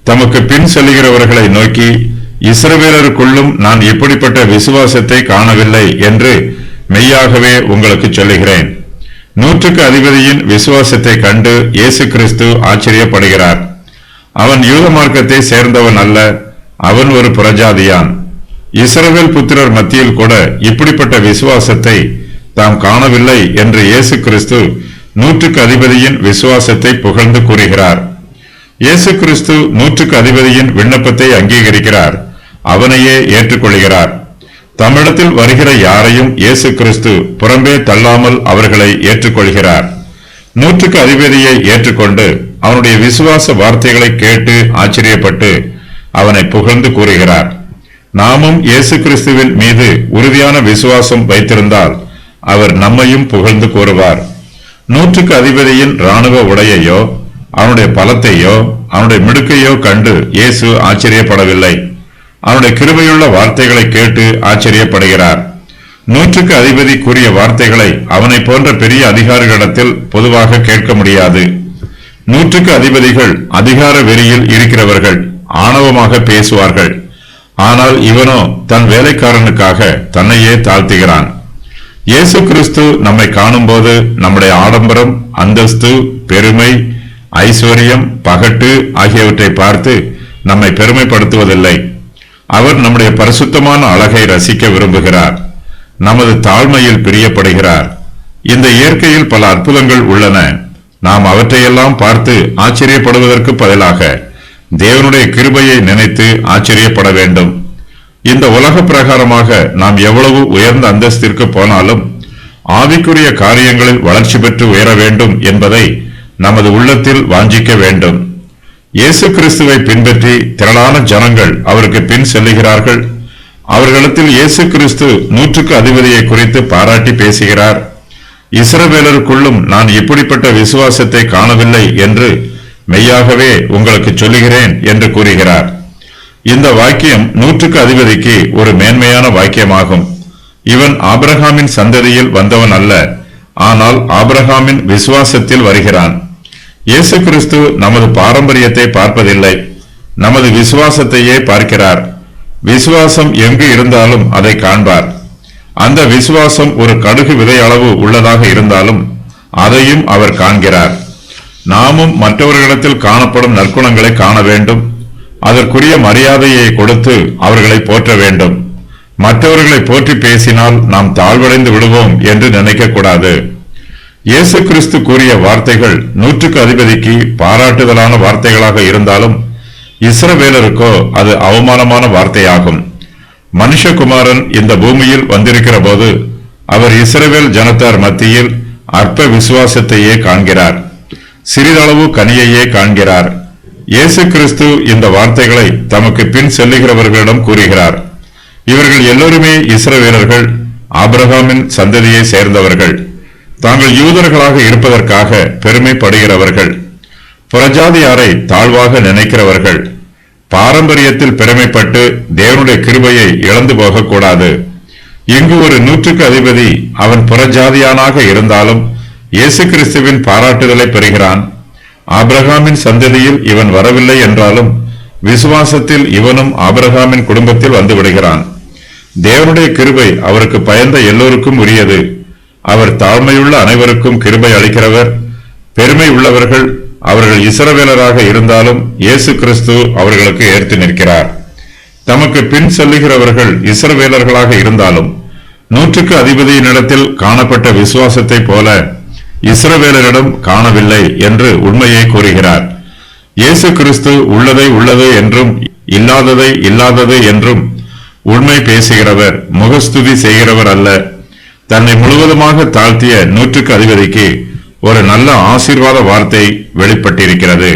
தமக்கு பின் செல்லுகிறவர்களை நோக்கி, இஸ்ரவேலருக்குள்ளும் நான் இப்படிப்பட்ட விசுவாசத்தை காணவில்லை என்று மெய்யாகவே உங்களுக்கு சொல்லுகிறேன். நூற்றுக்கு அதிபதியின் விசுவாசத்தை கண்டு இயேசு கிறிஸ்து ஆச்சரியப்படுகிறார். அவன் யூத மார்க்கத்தை சேர்ந்தவன் அல்ல, அவன் ஒரு புறஜாதியான். இஸ்ரவேல் புத்திரர் மத்தியில் கூட இப்படிப்பட்ட விசுவாசத்தை தாம் காணவில்லை என்று இயேசு கிறிஸ்து நூற்றுக்கு அதிபதியின் விசுவாசத்தை புகழ்ந்து கூறுகிறார். இயேசு கிறிஸ்து நூற்றுக்கு அதிபதியின் விண்ணப்பத்தை அங்கீகரிக்கிறார், அவனையே ஏற்றுக்கொள்கிறார். தம்மிடத்தில் வருகிற யாரையும் இயேசு கிறிஸ்து புறம்பே தள்ளாமல் அவர்களை ஏற்றுக்கொள்கிறார். நூற்றுக்கு அதிபதியை ஏற்றுக்கொண்டு அவனுடைய விசுவாச வார்த்தைகளை கேட்டு ஆச்சரியப்பட்டு அவனை புகழ்ந்து கூறுகிறார். நாமும் இயேசு கிறிஸ்துவின் மீது உறுதியான விசுவாசம் வைத்திருந்தால் அவர் நம்மையும் புகழ்ந்து கூறுவார். நூற்றுக்கு அதிபதியின் இராணுவ உடையையோ அவனுடைய பலத்தையோ அவனுடைய மிடுக்கையோ கண்டு இயேசு ஆச்சரியப்படவில்லை. அவனுடைய கிருபையுள்ள வார்த்தைகளை கேட்டு ஆச்சரியப்படுகிறார். நூற்றுக்கு அதிபதி கூறிய வார்த்தைகளை அவனை போன்ற பெரிய அதிகாரிகளிடத்தில் பொதுவாக கேட்க முடியாது. நூற்றுக்கு அதிபதிகள் அதிகார வெறியில் இருக்கிறவர்கள், ஆணவமாக பேசுவார்கள். ஆனால் இவனோ தன் வேலைக்காரனுக்காக தன்னையே தாழ்த்துகிறான். இயேசு கிறிஸ்து நம்மை காணும்போது நம்முடைய ஆடம்பரம், அந்தஸ்து, பெருமை, ஐஸ்வர்யம், பகட்டு ஆகியவற்றை பார்த்து நம்மை பெருமைப்படுத்துவதில்லை. அவர் நம்முடைய பரிசுத்தமான அழகை ரசிக்க விரும்புகிறார். நமது தாழ்மையில் பிரியப்படுகிறார். இந்த இயற்கையில் பல அற்புதங்கள் உள்ளன. நாம் அவற்றையெல்லாம் பார்த்து ஆச்சரியப்படுவதற்கு பதிலாக தேவனுடைய கிருபையை நினைத்து ஆச்சரியப்பட வேண்டும். இந்த உலக பிரகாரமாக நாம் எவ்வளவு உயர்ந்த அந்தஸ்திற்கு போனாலும் ஆவிக்குரிய காரியங்களில் வளர்ச்சி பெற்று உயர வேண்டும் என்பதை நமது உள்ளத்தில் வாஞ்சிக்க வேண்டும். இயேசு கிறிஸ்துவை பின்பற்றி திரளான ஜனங்கள் அவருக்கு பின் செல்லுகிறார்கள். அவர்களிடத்தில் இயேசு கிறிஸ்து நூற்றுக்கு அதிபதியை குறித்து பாராட்டி பேசுகிறார். இஸ்ரவேலருக்குள்ளும் நான் இப்படிப்பட்ட விசுவாசத்தை காணவில்லை என்று மெய்யாகவே உங்களுக்கு சொல்லுகிறேன் என்று கூறுகிறார். இந்த வாக்கியம் 100க்கு அதிபதிக்கு ஒரு மேன்மையான வாக்கியமாகும். இவன் ஆபிரகாமின் சந்ததியில் வந்தவன் அல்ல, ஆனால் ஆபிரகாமின் விசுவாசத்தில் வருகிறான். இயேசு கிறிஸ்து நமது பாரம்பரியத்தை பார்ப்பதில்லை, நமது விசுவாசத்தையே பார்க்கிறார். விசுவாசம் எங்கு இருந்தாலும் அதை காண்பார். அந்த விசுவாசம் ஒரு கடுகு விதை அளவு உள்ளதாக இருந்தாலும் அதையும் அவர் காண்கிறார். நாமும் மற்றவர்களிடத்தில் காணப்படும் நற்குணங்களை காண வேண்டும். அதற்குரிய மரியாதையை கொடுத்து அவர்களை போற்ற வேண்டும். மற்றவர்களை போற்றி பேசினால் நாம் தாழ்வடைந்து விடுவோம் என்று நினைக்கக்கூடாது. இயேசு கிறிஸ்து கூறிய வார்த்தைகள் 100க்கு அதிபதிக்கு பாராட்டுதலான வார்த்தைகளாக இருந்தாலும் இஸ்ரவேலருக்கோ அது அவமானமான வார்த்தையாகும். மனுஷகுமாரன் இந்த பூமியில் வந்திருக்கிற போது அவர் இஸ்ரவேல் ஜனத்தார் மத்தியில் அற்ப விசுவாசத்தையே காண்கிறார், சிறிதளவு கனியையே காண்கிறார். இயேசு கிறிஸ்து இந்த வார்த்தைகளை தமக்கு பின் செல்லுகிறவர்களிடம் கூறுகிறார். இவர்கள் எல்லோருமே இஸ்ரவேலர்கள், ஆபிரகாமின் சந்ததியை சேர்ந்தவர்கள், தாங்கள் யூதர்களாக இருப்பதற்காக பெருமைப்படுகிறவர்கள், புறஜாதியாரை தாழ்வாக நினைக்கிறவர்கள், பாரம்பரியத்தில் பெருமைப்பட்டு தேவனுடைய கிருபையை இழந்து போகக்கூடாது. இங்கு ஒரு 100க்கு அதிபதி அவன் புறஜாதியானாக இருந்தாலும் இயேசு கிறிஸ்துவின் பாராட்டுதலை பெறுகிறான். ஆபிரகாமின் சந்ததியில் இவன் வரவில்லை என்றாலும் விசுவாசத்தில் இவனும் ஆபிரகாமின் குடும்பத்தில் வந்து விடுகிறான். தேவனுடைய கிருபை அவருக்கு பயந்த எல்லோருக்கும் உரியது. அவர் தாழ்மையுள்ள அனைவருக்கும் கிருபை அளிக்கிறவர். பெருமை உள்ளவர்கள் அவர்கள் இஸ்ரவேலராக இருந்தாலும் இயேசு கிறிஸ்து அவர்களுக்கு ஏற்று நிற்கிறார். தமக்கு பின் செல்லுகிறவர்கள் இஸ்ரவேலர்களாக இருந்தாலும் 100க்கு அதிபதியினிடத்தில் காணப்பட்ட விசுவாசத்தை போல இஸ்ரவேலரிடம் காணவில்லை என்று உண்மையை கூறுகிறார். இயேசு கிறிஸ்து உள்ளதை உள்ளது என்றும் இல்லாததை இல்லாதது என்றும் உண்மை பேசுகிறவர், முகஸ்துதி செய்கிறவர் அல்ல. தன்னை முழுவதுமாக தாழ்த்திய 100க்கு அதிபதிக்கு ஒரு நல்ல ஆசீர்வாத வார்த்தை வெளிப்பட்டிருக்கிறது.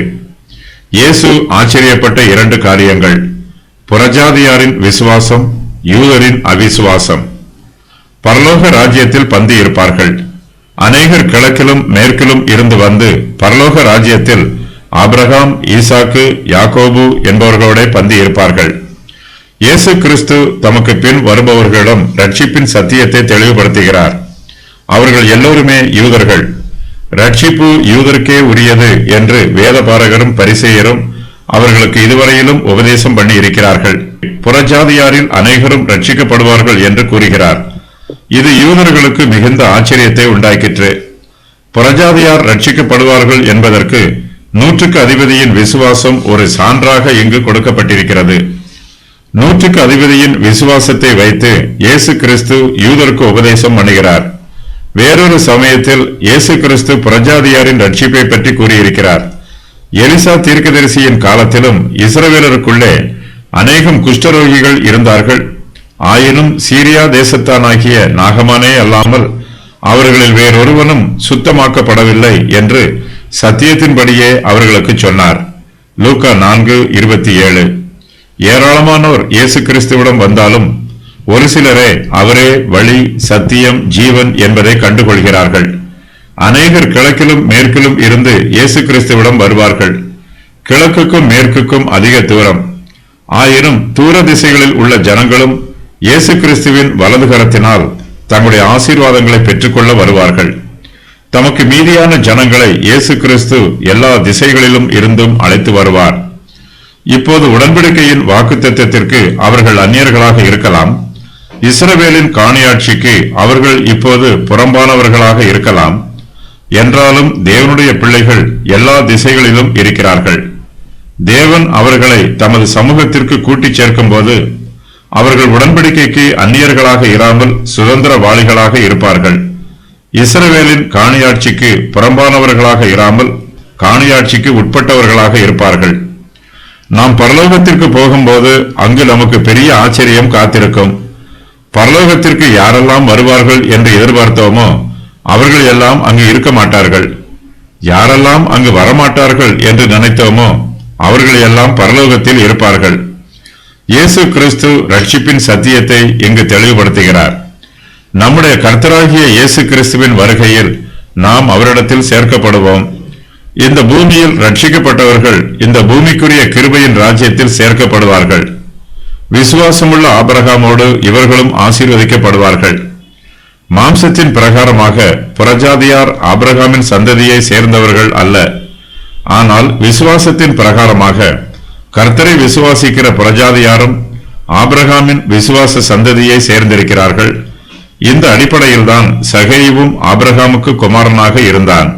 இயேசு ஆச்சரியப்பட்ட 2 காரியங்கள்: புறஜாதியாரின் விசுவாசம், யூதரின் அவிசுவாசம். பரலோக ராஜ்யத்தில் பந்தி இருப்பார்கள். அநேகர் கிழக்கிலும் மேற்கிலும் இருந்து வந்து பரலோக ராஜ்யத்தில் ஆபிரகாம், ஈசாக்கு, யாக்கோபு என்பவர்களோட பந்தி இருப்பார்கள். இயேசு கிறிஸ்து தமக்கு பின் வருபவர்களிடம் ரட்சிப்பின் சத்தியத்தை தெளிவுபடுத்துகிறார். அவர்கள் எல்லோருமே யூதர்கள். ரட்சிப்பு யூதருக்கே உரியது என்று வேதபாரகரும் பரிசேயரும் அவர்களுக்கு இதுவரையிலும் உபதேசம் பண்ணி இருக்கிறார்கள். புறஜாதியாரில் அநேகரும் ரட்சிக்கப்படுவார்கள் என்று கூறுகிறார். இது யூதர்களுக்கு மிகுந்த ஆச்சரியத்தை உண்டாக்கிற்று. புறஜாதியார் ரட்சிக்கப்படுவார்கள் என்பதற்கு 100க்கு அதிபதியின் விசுவாசம் ஒரு சான்றாக இங்கு கொடுக்கப்பட்டிருக்கிறது. 100க்கு அதிபதியின் விசுவாசத்தை வைத்து இயேசு கிறிஸ்து யூதருக்கு உபதேசம் பண்ணுகிறார். வேறொரு சமயத்தில் இயேசு கிறிஸ்து புறஜாதியாரின் ரட்சிப்பை பற்றி கூறியிருக்கிறார். எலிசா தீர்க்கதரிசியின் காலத்திலும் இஸ்ரவேலருக்குள்ளே அநேகம் குஷ்டரோகிகள் இருந்தார்கள். ஆயினும் சீரியா தேசத்தானாகிய நாகமானே அல்லாமல் அவர்களில் வேறொருவனும் சுத்தமாக்கப்படவில்லை என்று சத்தியத்தின்படியே அவர்களுக்கு சொன்னார். லூக்கா 4:27. ஏராளமானோர் இயேசு கிறிஸ்துவிடம் வந்தாலும் ஒரு சிலரே அவரே வழி, சத்தியம், ஜீவன் என்பதை கண்டுகொள்கிறார்கள். அநேகர் கிழக்கிலும் மேற்கிலும் இருந்து இயேசு கிறிஸ்துவிடம் வருவார்கள். கிழக்குக்கும் மேற்குக்கும் அதிக தூரம். ஆயினும் தூர திசைகளில் உள்ள ஜனங்களும் இயேசு கிறிஸ்துவின் வலது கரத்தினால் தங்களுடைய ஆசீர்வாதங்களை பெற்றுக்கொள்ள வருவார்கள். தமக்கு மீதியான ஜனங்களை இயேசு கிறிஸ்து எல்லா திசைகளிலும் இருந்தும் அழைத்து வருவார். இப்போது உடன்படிக்கையின் வாக்குத்தத்தத்திற்கு அவர்கள் அந்நியர்களாக இருக்கலாம். இஸ்ரவேலின் காணியாட்சிக்கு அவர்கள் இப்போது புறம்பானவர்களாக இருக்கலாம். என்றாலும் தேவனுடைய பிள்ளைகள் எல்லா திசைகளிலும் இருக்கிறார்கள். தேவன் அவர்களை தமது சமூகத்திற்கு கூட்டிச் சேர்க்கும் போது அவர்கள் உடன்படிக்கைக்கு அந்நியர்களாக இராமல் சுதந்திரவாளிகளாக இருப்பார்கள். இஸ்ரவேலின் காணியாட்சிக்கு புறம்பானவர்களாக இராமல் காணியாட்சிக்கு உட்பட்டவர்களாக இருப்பார்கள். நாம் பரலோகத்திற்கு போகும்போது அங்கு நமக்கு பெரிய ஆச்சரியம் காத்திருக்கும். பரலோகத்திற்கு யாரெல்லாம் வருவார்கள் என்று எதிர்பார்த்தோமோ அவர்கள் எல்லாம் அங்கு இருக்க மாட்டார்கள். யாரெல்லாம் அங்கு வரமாட்டார்கள் என்று நினைத்தோமோ அவர்கள் எல்லாம் பரலோகத்தில் இருப்பார்கள். இயேசு கிறிஸ்து ரட்சிப்பின் சத்தியத்தை இங்கு தெளிவுபடுத்துகிறார். நம்முடைய கர்த்தராகிய இயேசு கிறிஸ்துவின் வருகையில் நாம் அவரிடத்தில் சேர்க்கப்படுவோம். இந்த பூமியில் ரட்சிக்கப்பட்டவர்கள் இந்த பூமிக்குரிய கிருபையின் ராஜ்யத்தில் சேர்க்கப்படுவார்கள். விசுவாசமுள்ள ஆபிரகாமோடு இவர்களும் ஆசீர்வதிக்கப்படுவார்கள். மாம்சத்தின் பிரகாரமாக புறஜாதியார் ஆபிரகாமின் சந்ததியை சேர்ந்தவர்கள் அல்ல. ஆனால் விசுவாசத்தின் பிரகாரமாக கர்த்தரை விசுவாசிக்கிற புறஜாதியாரும் ஆபிரகாமின் விசுவாச சந்ததியை சேர்ந்திருக்கிறார்கள். இந்த அடிப்படையில்தான் சகேயுவும் ஆபிரகாமுக்கு குமாரனாக இருந்தான்.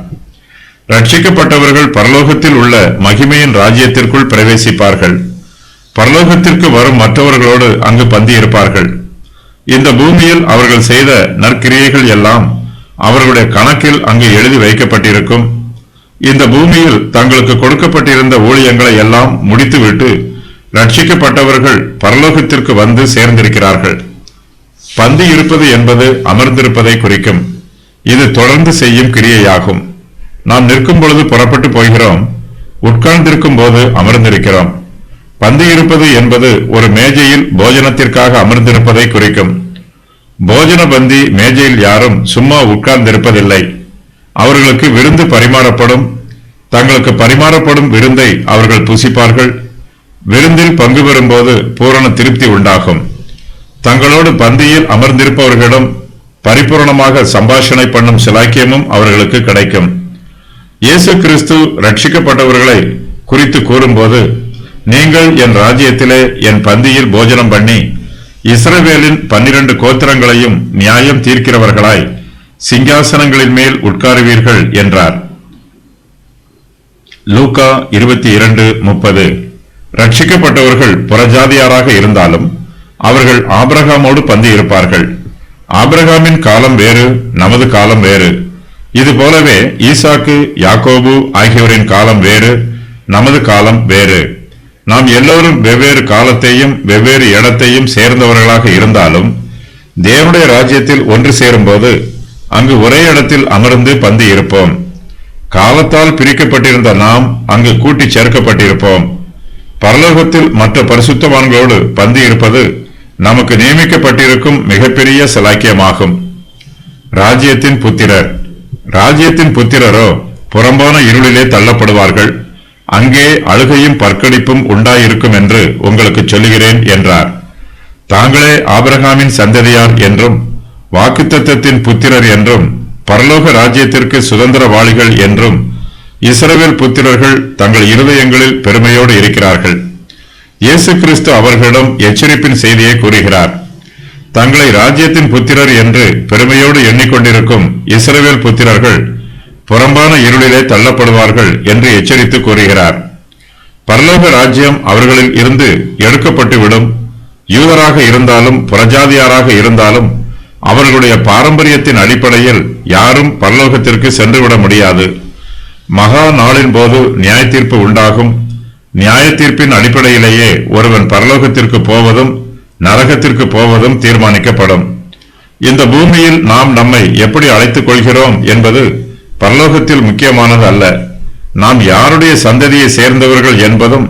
ரட்சிக்கப்பட்டவர்கள் பரலோகத்தில் உள்ள மகிமையின் ராஜ்யத்திற்குள் பிரவேசிப்பார்கள். பரலோகத்திற்கு வரும் மற்றவர்களோடு அங்கு பந்தியிருப்பார்கள். இந்த பூமியில் அவர்கள் செய்த நற்கிரியைகள் எல்லாம் அவர்களுடைய கணக்கில் அங்கு எழுதி வைக்கப்பட்டிருக்கும். இந்த பூமியில் தங்களுக்கு கொடுக்கப்பட்டிருந்த ஊழியங்களை எல்லாம் முடித்துவிட்டு ரட்சிக்கப்பட்டவர்கள் பரலோகத்திற்கு வந்து சேர்ந்திருக்கிறார்கள். பந்தி இருப்பது என்பது அமர்ந்திருப்பதை குறிக்கும். இது தொடர்ந்து செய்யும் கிரியையாகும். நாம் நிற்கும் பொழுது புறப்பட்டு போகிறோம், உட்கார்ந்திருக்கும் போது அமர்ந்திருக்கிறோம். பந்தி இருப்பது என்பது ஒரு மேஜையில் போஜனத்திற்காக அமர்ந்திருப்பதை குறிக்கும். போஜன பந்தி மேஜையில் யாரும் சும்மா உட்கார்ந்திருப்பதில்லை. அவர்களுக்கு விருந்து பரிமாறப்படும். தங்களுக்கு பரிமாறப்படும் விருந்தை அவர்கள் புசிப்பார்கள். விருந்தில் பங்கு பெறும்போது பூரண திருப்தி உண்டாகும். தங்களோடு பந்தியில் அமர்ந்திருப்பவர்களிடம் பரிபூர்ணமாக சம்பாஷணை பண்ணும் சிலாக்கியமும் அவர்களுக்கு கிடைக்கும். இயேசு கிறிஸ்து ரட்சிக்கப்பட்டவர்களை குறித்து கூறும்போது, நீங்கள் என் ராஜ்யத்திலே என் பந்தியில் போஜனம் பண்ணி இஸ்ரவேலின் 12 கோத்திரங்களையும் நியாயம் தீர்க்கிறவர்களாய் சிங்காசனங்களின் மேல் உட்காருவீர்கள் என்றார். லூக்கா 22:30. ரட்சிக்கப்பட்டவர்கள் புறஜாதியாராக இருந்தாலும் அவர்கள் ஆபிரகாமோடு பந்தி இருப்பார்கள். ஆபிரகாமின் காலம் வேறு, நமது காலம் வேறு. இது போலவே ஈசாக்கு, யாக்கோபு ஆகியோரின் காலம் வேறு, நமது காலம் வேறு. நாம் எல்லோரும் வெவ்வேறு காலத்தையும் வெவ்வேறு இடத்தையும் சேர்ந்தவர்களாக இருந்தாலும் தேவனுடைய ராஜ்யத்தில் ஒன்று சேரும்போது அங்கு ஒரே இடத்தில் அமர்ந்து பந்தி இருப்போம். காலத்தால் பிரிக்கப்பட்டிருந்த நாம் அங்கு கூட்டி சேர்க்கப்பட்டிருப்போம். பரலோகத்தில் மற்ற பரிசுத்தவான்களோடு பந்தி இருப்பது நமக்கு நியமிக்கப்பட்டிருக்கும் மிகப்பெரிய சிலாக்கியமாகும். ராஜ்யத்தின் புத்திரர். ராஜ்யத்தின் புத்திரரோ புறம்பான இருளிலே தள்ளப்படுவார்கள். அங்கே அழுகையும் பற்கடிப்பும் உண்டாயிருக்கும் என்று உங்களுக்கு சொல்லுகிறேன் என்றார். தாங்களே ஆபிரகாமின் சந்ததியார் என்றும் வாக்குத்தத்தத்தின் புத்திரர் என்றும் பரலோக ராஜ்யத்திற்கு சுதந்திரவாளிகள் என்றும் இஸ்ரவேல் புத்திரர்கள் தங்கள் இருதயங்களில் பெருமையோடு இருக்கிறார்கள். இயேசு கிறிஸ்து அவர்களிடம் எச்சரிப்பின் செய்தியை கூறுகிறார். தங்களை ராஜ்யத்தின் புத்திரர் என்று பெருமையோடு எண்ணிக்கொண்டிருக்கும் இஸ்ரவேல் புத்திரர்கள் புறம்பான இருளிலே தள்ளப்படுவார்கள் என்று எச்சரித்து கூறுகிறார். பரலோக ராஜ்யம் அவர்களில் இருந்து எடுக்கப்பட்டுவிடும். யூதராக இருந்தாலும் புறஜாதியாராக இருந்தாலும் அவர்களுடைய பாரம்பரியத்தின் அடிப்படையில் யாரும் பரலோகத்திற்கு சென்றுவிட முடியாது. மகா நாளின் போது நியாய தீர்ப்பு உண்டாகும். நியாய தீர்ப்பின் அடிப்படையிலேயே ஒருவன் பரலோகத்திற்கு போவதும் நரகத்திற்கு போவதும் தீர்மானிக்கப்படும். இந்த பூமியில் நாம் நம்மை எப்படி அழைத்துக் கொள்கிறோம் என்பது பரலோகத்தில் முக்கியமானது அல்ல. நாம் யாருடைய சந்ததியை சேர்ந்தவர்கள் என்பதும்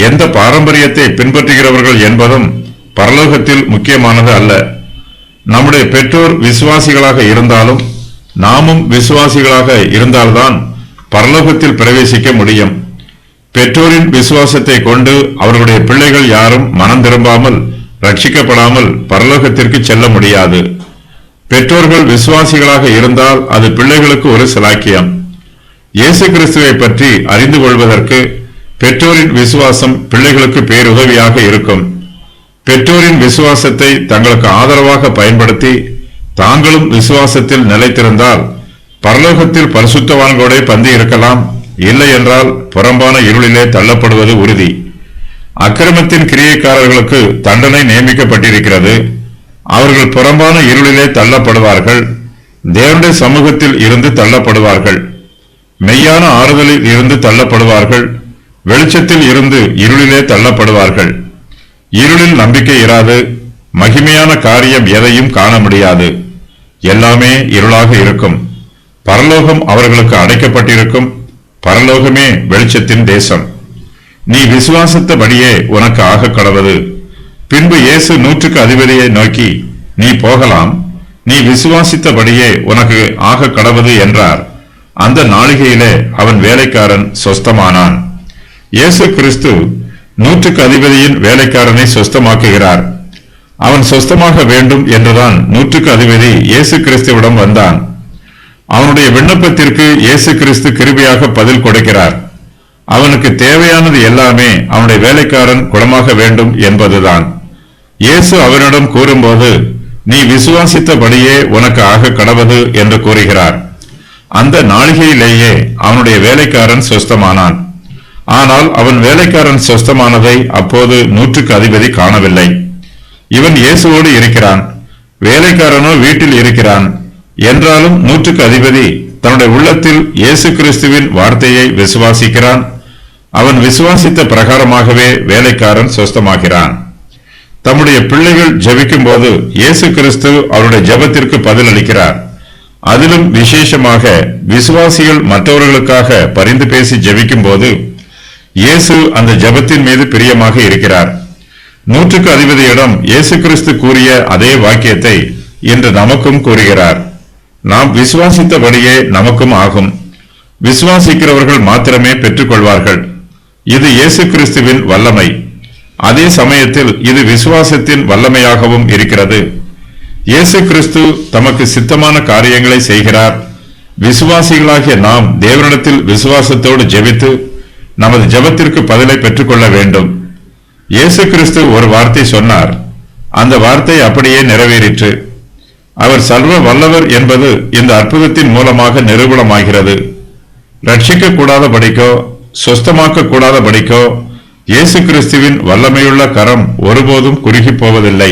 எந்த பாரம்பரியத்தை பின்பற்றுகிறவர்கள் என்பதும் பரலோகத்தில் முக்கியமானது அல்ல. நம்முடைய பெற்றோர் விசுவாசிகளாக இருந்தாலும் நாமும் விசுவாசிகளாக இருந்தால்தான் பரலோகத்தில் பிரவேசிக்க முடியும். பெற்றோரின் விசுவாசத்தை கொண்டு அவர்களுடைய பிள்ளைகள் யாரும் மனம் திரும்பாமல் ரட்சிக்கப்படாமல் பரலோகத்திற்கு செல்ல முடியாது. பெற்றோர்கள் விசுவாசிகளாக இருந்தால் அது பிள்ளைகளுக்கு ஒரு சிலாக்கியம். இயேசு கிறிஸ்துவை பற்றி அறிந்து கொள்வதற்கு பெற்றோரின் விசுவாசம் பிள்ளைகளுக்கு பேருதவியாக இருக்கும். பெற்றோரின் விசுவாசத்தை தங்களுக்கு ஆதரவாக பயன்படுத்தி தாங்களும் விசுவாசத்தில் நிலைத்திருந்தால் பரலோகத்தில் பரிசுத்தவான்களோட பந்தி இருக்கலாம். இல்லை என்றால் புறம்பான இருளிலே தள்ளப்படுவது உறுதி. அக்கிரமத்தின் கிரியைக்காரர்களுக்கு தண்டனை நியமிக்கப்பட்டிருக்கிறது. அவர்கள் புறம்பான இருளிலே தள்ளப்படுவார்கள். தேவனுடைய சமூகத்தில் இருந்து தள்ளப்படுவார்கள். மெய்யான ஆறுதலில் இருந்து தள்ளப்படுவார்கள். வெளிச்சத்தில் இருந்து இருளிலே தள்ளப்படுவார்கள். இருளில் நம்பிக்கை இராது. மகிமையான காரியம் எதையும் காண முடியாது. எல்லாமே இருளாக இருக்கும். பரலோகம் அவர்களுக்கு அடைக்கப்பட்டிருக்கும். பரலோகமே வெளிச்சத்தின் தேசம். நீ விசுவாசித்தபடியே உனக்கு ஆக கடவது. பின்பு இயேசு 100க்கு அதிபதியை நோக்கி, நீ போகலாம், நீ விசுவாசித்தபடியே உனக்கு ஆக கடவது என்றார். அந்த நாளிகையிலே அவன் வேலைக்காரன் சொஸ்தமானான். இயேசு கிறிஸ்து 100க்கு அதிபதியின் வேலைக்காரனை சொஸ்தமாக்குகிறார். அவன் சொஸ்தமாக வேண்டும் என்றுதான் 100க்கு அதிபதி இயேசு கிறிஸ்துவிடம் வந்தான். அவனுடைய விண்ணப்பத்திற்கு இயேசு கிறிஸ்து கிருபையாக பதில் கொடுக்கிறார். அவனுக்கு தேவையானது எல்லாமே அவனுடைய வேலைக்காரன் குணமாக வேண்டும் என்பதுதான். இயேசு அவனிடம் கூறும்போது, நீ விசுவாசித்தபடியே உனக்கு ஆக கடவது என்று கூறுகிறார். அந்த நாளிகையிலேயே அவனுடைய வேலைக்காரன் சொஸ்தமானான். ஆனால் அவன் வேலைக்காரன் சொஸ்தமானதை அப்போது 100க்கு அதிபதி காணவில்லை. இவன் இயேசுவோடு இருக்கிறான், வேலைக்காரனோ வீட்டில் இருக்கிறான். என்றாலும் 100க்கு அதிபதி தன்னுடைய உள்ளத்தில் இயேசு கிறிஸ்துவின் வார்த்தையை விசுவாசிக்கிறான். அவன் விசுவாசித்த பிரகாரமாகவே வேலைக்காரன் சொஸ்தமாகிறான். தம்முடைய பிள்ளைகள் ஜெபிக்கும் போது இயேசு கிறிஸ்து அவருடைய ஜெபத்திற்கு பதில் அளிக்கிறார். அதிலும் விசேஷமாக விசுவாசிகள் மற்றவர்களுக்காக பரிந்து பேசி ஜெபிக்கும் போது இயேசு அந்த ஜெபத்தின் மீது பிரியமாக இருக்கிறார். 100க்கு அதிபதியிடம் இயேசு கிறிஸ்து கூறிய அதே வாக்கியத்தை இன்று நமக்கும் கூறுகிறார். நாம் விசுவாசித்தபடியே நமக்கும் ஆகும். விசுவாசிக்கிறவர்கள் மாத்திரமே பெற்றுக்கொள்வார்கள். இது இயேசு கிறிஸ்துவின் வல்லமை. அதே சமயத்தில் இது விசுவாசத்தின் வல்லமையாகவும் இருக்கிறது. இயேசு கிறிஸ்து தமக்கு சித்தமான காரியங்களை செய்கிறார். விசுவாசிகளாகிய நாம் தேவனிடத்தில் விசுவாசத்தோடு ஜெபித்து நமது ஜெபத்திற்கு பதிலை பெற்றுக்கொள்ள வேண்டும். இயேசு கிறிஸ்து ஒரு வார்த்தை சொன்னார். அந்த வார்த்தை அப்படியே நிறைவேறிற்று. அவர் சர்வ வல்லவர் என்பது இந்த அற்புதத்தின் மூலமாக நிரூபணமாகிறது. ரட்சிக்க கூடாதபடிக்கோ சொஸ்தமாக்க கூடாதபடிக்கோ இயேசு கிறிஸ்துவின் வல்லமையுள்ள கரம் ஒருபோதும் குறுகி போவதில்லை.